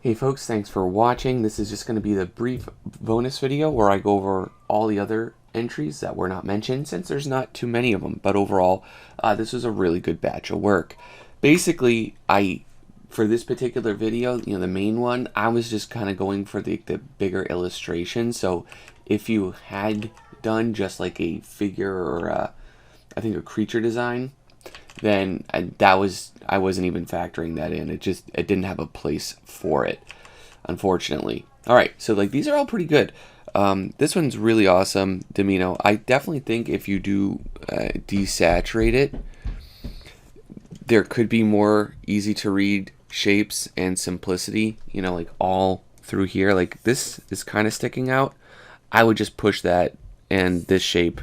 Hey folks, thanks for watching. This is just going to be the brief bonus video where I go over all the other entries that were not mentioned since there's not too many of them. But overall, this was a really good batch of work. Basically, for this particular video, the main one, I was just kind of going for the bigger illustration. So if you had done just like a figure or I think a creature design, then I wasn't even factoring that in. It didn't have a place for it, unfortunately. All right, so like these are all pretty good. This one's really awesome, Domino. I definitely think if you do desaturate it, there could be more easy to read shapes and simplicity. Like all through here, like this is kind of sticking out. I would just push that and this shape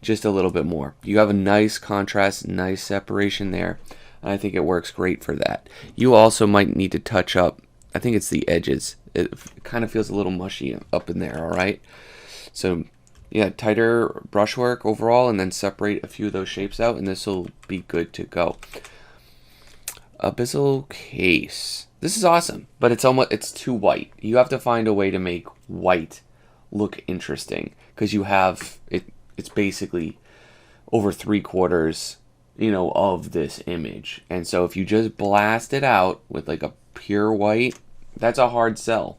just a little bit more. You have a nice contrast, nice separation there, and I think it works great for that. You also might need to touch up, I think it's the edges. It kind of feels a little mushy up in there, all right? So yeah, tighter brushwork overall, and then separate a few of those shapes out, and this will be good to go. Abyssal Case. This is awesome, but it's too white. You have to find a way to make white look interesting, because you have it's basically over 3/4 of this image. And so if you just blast it out with like a pure white, that's a hard sell.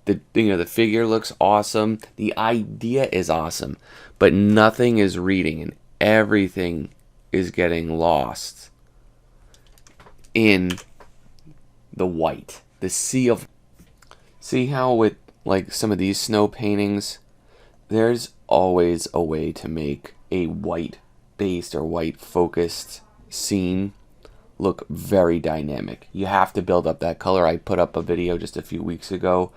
The figure looks awesome, the idea is awesome, but nothing is reading and everything is getting lost in the white, the sea of. See how with like some of these snow paintings, there's always a way to make a white based or white focused scene look very dynamic. You have to build up that color. I put up a video just a few weeks ago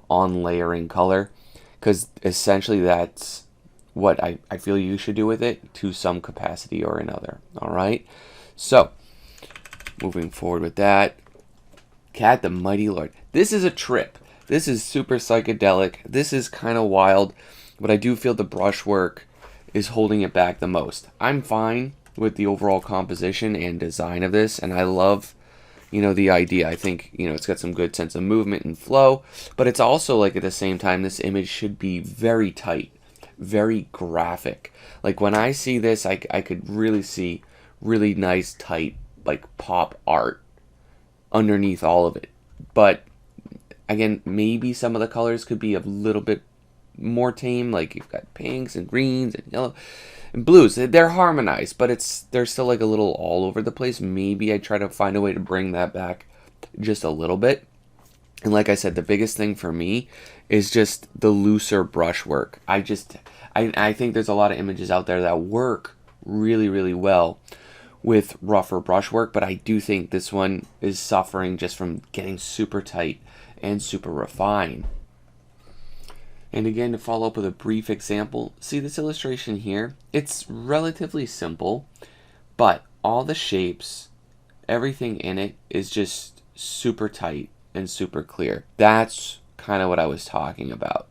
on layering color, because essentially that's what I feel you should do with it to some capacity or another. Alright, so moving forward with that, Cat the Mighty Lord. This is a trip. This is super psychedelic. This is kind of wild, but I do feel the brushwork is holding it back the most. I'm fine with the overall composition and design of this, and I love, the idea. I think, it's got some good sense of movement and flow, but it's also like at the same time, this image should be very tight, very graphic. Like when I see this, I could really see really nice, tight, like pop art underneath all of it. But again, maybe some of the colors could be a little bit more tame, like you've got pinks and greens and yellow and blues. They're harmonized, but they're still like a little all over the place. Maybe I try to find a way to bring that back just a little bit. And like I said, the biggest thing for me is just the looser brushwork. I think there's a lot of images out there that work really, really well with rougher brushwork, but I do think this one is suffering just from getting super tight and super refined. And again, to follow up with a brief example, see this illustration here? It's relatively simple, but all the shapes, everything in it is just super tight and super clear. That's kind of what I was talking about.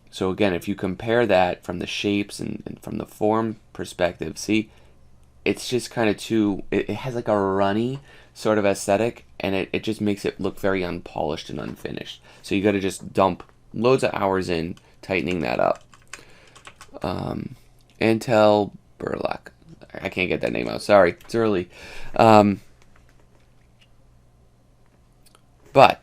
So again, if you compare that from the shapes and from the form perspective, see, it's just kind of it has like a runny sort of aesthetic, and it just makes it look very unpolished and unfinished. So you got to just dump loads of hours in tightening that up. Antel Burlak. I can't get that name out. Sorry, it's early. But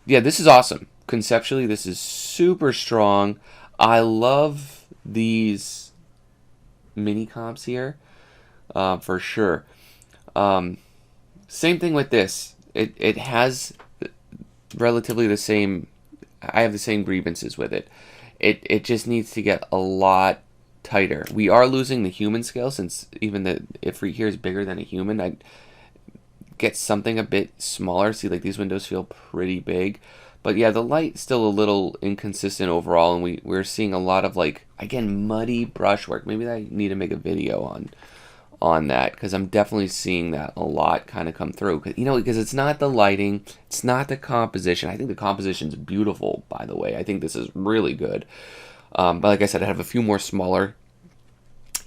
yeah, this is awesome. Conceptually, this is super strong. I love these mini comps here, for sure. Same thing with this. It has relatively the same. I have the same grievances with it. It just needs to get a lot tighter. We are losing the human scale, since even the Ifrit here is bigger than a human. I get something a bit smaller. See, like these windows feel pretty big. But yeah, the light's still a little inconsistent overall, and we're seeing a lot of, like, again, muddy brushwork. Maybe I need to make a video on that, because I'm definitely seeing that a lot kind of come through. Because it's not the lighting, it's not the composition. I think the composition's beautiful, by the way. I think this is really good. But like I said, I have a few more smaller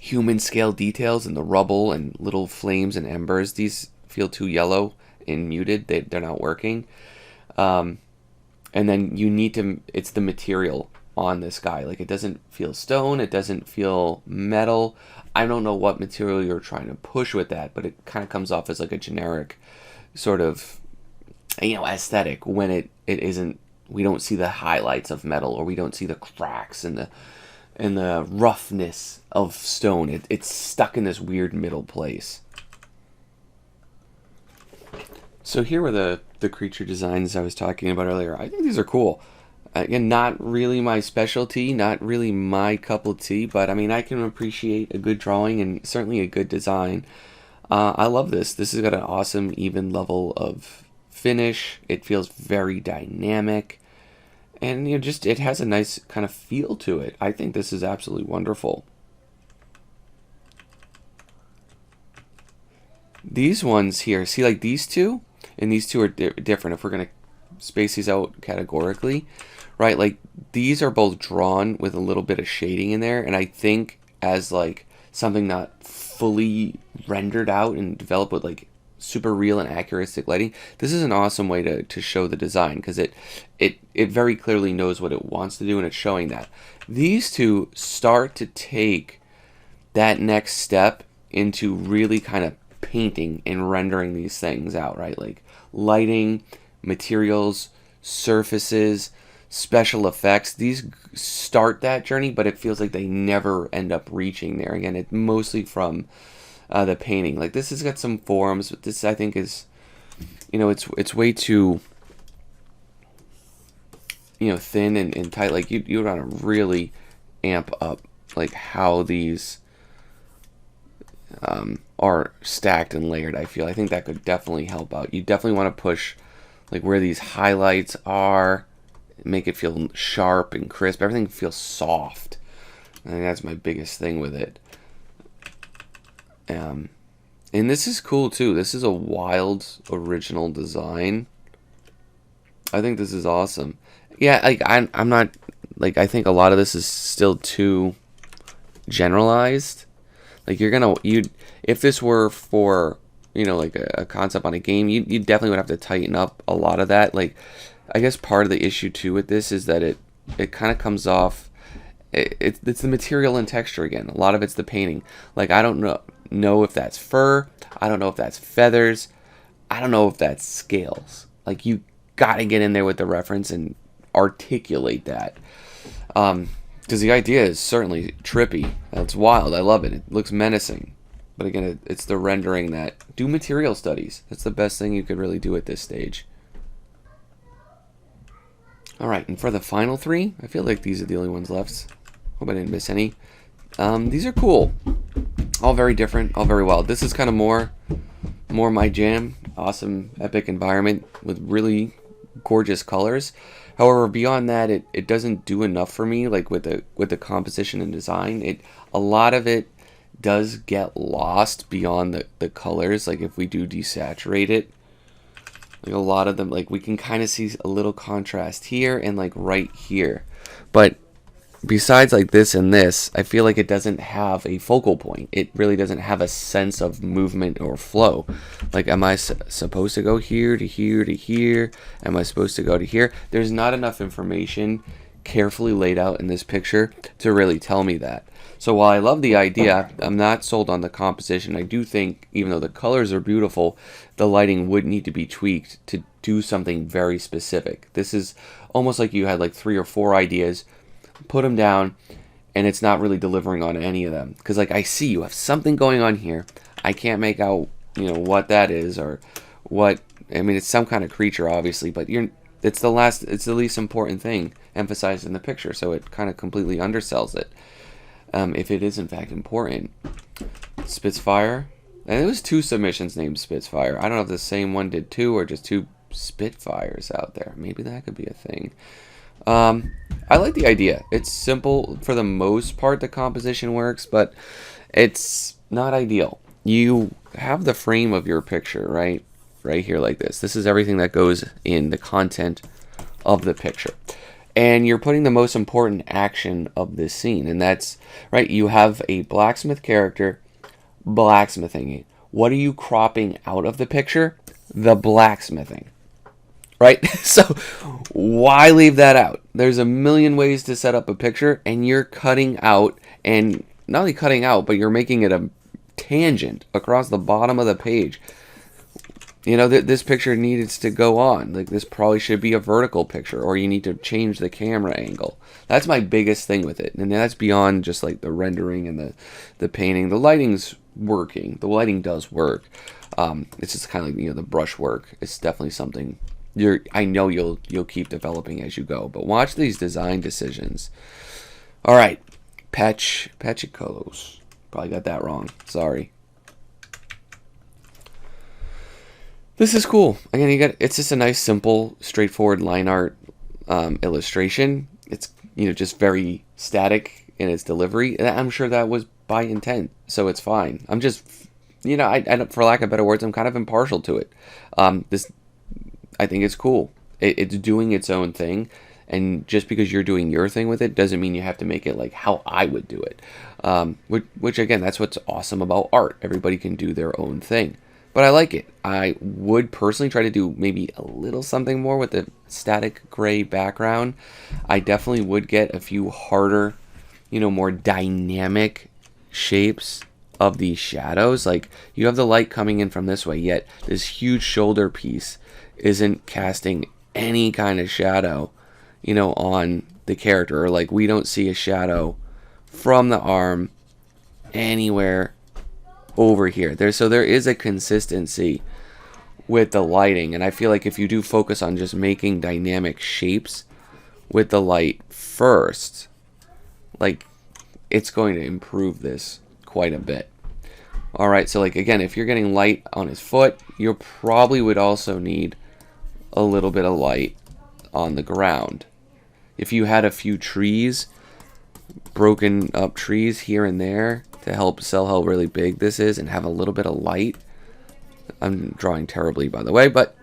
human scale details in the rubble and little flames and embers. These feel too yellow and muted. They're not working. And then you need to, it's the material on this guy. Like, it doesn't feel stone, it doesn't feel metal. I don't know what material you're trying to push with that, but it kind of comes off as like a generic sort of, aesthetic when it isn't. We don't see the highlights of metal, or we don't see the cracks and the roughness of stone. It's stuck in this weird middle place. So here were the creature designs I was talking about earlier. I think these are cool. Again, not really my specialty, not really my cup of tea, but I mean, I can appreciate a good drawing and certainly a good design. I love this. This has got an awesome, even level of finish. It feels very dynamic, and just it has a nice kind of feel to it. I think this is absolutely wonderful. These ones here, see, like these two, and these two are different. If we're gonna space these out categorically, right? Like these are both drawn with a little bit of shading in there, and I think as like something not fully rendered out and developed with like super real and accurate lighting, this is an awesome way to show the design, because it very clearly knows what it wants to do, and it's showing that. These two start to take that next step into really kind of painting and rendering these things out, right? Like lighting, materials, surfaces, special effects. These start that journey, but it feels like they never end up reaching there. Again, it's mostly from the painting. Like this has got some forms, but this I think is, it's way too, thin and tight. Like you want to really amp up like how these are stacked and layered. I think that could definitely help out. You definitely want to push like where these highlights are, make it feel sharp and crisp. Everything feels soft. I think that's my biggest thing with it. And this is cool too. This is a wild original design. I think this is awesome. Yeah, like I'm not like, I think a lot of this is still too generalized. Like if this were for, like a concept on a game, you definitely would have to tighten up a lot of that. Like, I guess part of the issue too with this is that it kind of comes off, it's the material and texture again. A lot of it's the painting. Like, I don't know if that's fur. I don't know if that's feathers. I don't know if that's scales. Like, you gotta get in there with the reference and articulate that. Because the idea is certainly trippy. It's wild. I love it. It looks menacing. But again, it's the rendering that... Do material studies. That's the best thing you could really do at this stage. Alright, and for the final three, I feel like these are the only ones left. Hope I didn't miss any. These are cool. All very different, all very wild. This is kind of more my jam. Awesome, epic environment with really gorgeous colors. However, beyond that, it doesn't do enough for me. Like with the composition and design, a lot of it does get lost beyond the colors. Like if we do desaturate it, like a lot of them, like we can kind of see a little contrast here and like right here. But besides like this and this, I feel like it doesn't have a focal point. It really doesn't have a sense of movement or flow. Like, am I supposed to go here to here to here? Am I supposed to go to here? There's not enough information carefully laid out in this picture to really tell me that. So while I love the idea, I'm not sold on the composition. I do think, even though the colors are beautiful, the lighting would need to be tweaked to do something very specific. This is almost like you had like 3 or 4 ideas, put them down, and it's not really delivering on any of them. Because like, I see you have something going on here. I can't make out, what that is, or what. I mean, it's some kind of creature, obviously, but it's the least important thing emphasized in the picture, so it kind of completely undersells it. If it is in fact important. Spitfire, and it was 2 submissions named Spitfire. I don't know if the same one did 2 or just 2 Spitfires out there. Maybe that could be a thing. I like the idea. It's simple for the most part. The composition works, but it's not ideal. You have the frame of your picture right here like this. This is everything that goes in the content of the picture. And you're putting the most important action of this scene, and that's, right, you have a blacksmith character blacksmithing. What are you cropping out of the picture? The blacksmithing. right? So why leave that out? There's a million ways to set up a picture, and you're cutting out, and not only cutting out, but you're making it a tangent across the bottom of the page. You know, this picture needs to go on. Like, this probably should be a vertical picture, or you need to change the camera angle. That's my biggest thing with it. And that's beyond just like the rendering and the painting. The lighting's working. The lighting does work. It's just kind of like, you know, the brush work. It's definitely something I know you'll keep developing as you go. But watch these design decisions. All right. Pachikolos. Probably got that wrong. Sorry. This is cool. Again, it's just a nice, simple, straightforward line art illustration. It's, you know, just very static in its delivery. And I'm sure that was by intent, so it's fine. I'm just, you know, I for lack of better words, I'm kind of impartial to it. I think it's cool. It's doing its own thing, and just because you're doing your thing with it doesn't mean you have to make it like how I would do it. Which again, that's what's awesome about art. Everybody can do their own thing. But I like it. I would personally try to do maybe a little something more with the static gray background. I definitely would get a few harder, you know, more dynamic shapes of these shadows. Like, you have the light coming in from this way, yet this huge shoulder piece isn't casting any kind of shadow, you know, on the character. Or like, we don't see a shadow from the arm anywhere over here. There is a consistency with the lighting, and I feel like if you do focus on just making dynamic shapes with the light first, like, it's going to improve this quite a bit. Alright, so like, again, if you're getting light on his foot, you probably would also need a little bit of light on the ground. If you had a few trees, broken up trees here and there, to help sell how really big this is and have a little bit of light. I'm drawing terribly, by the way, but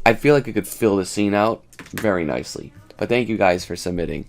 I feel like it could fill the scene out very nicely. But thank you guys for submitting.